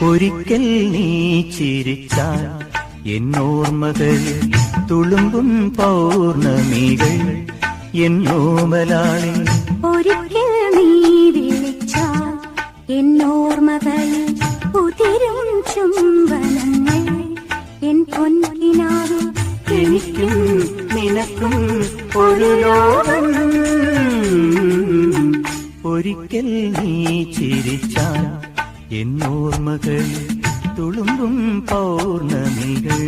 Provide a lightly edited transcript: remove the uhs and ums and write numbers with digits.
ഒരിക്കൽ നീ ചിരിച്ചാൽ എന്നോർമ്മകളിൽ തുളുമ്പും പൗർണമികൾ എന്നോമലാളി. ഒരിക്കൽ നീ വിളിച്ചാൽ എന്നോർമ്മകളിൽ ഉതിരും ചുംബനങ്ങൾ എൻ പൊൻകിനാവിൽ. എനിക്കും നിനക്കും ഒരു ലോകം. ഒരിക്കൽ നീ ചിരിച്ചാൽ എന്നോർമ്മകളിൽ തുളുമ്പും പൗർണമികൾ.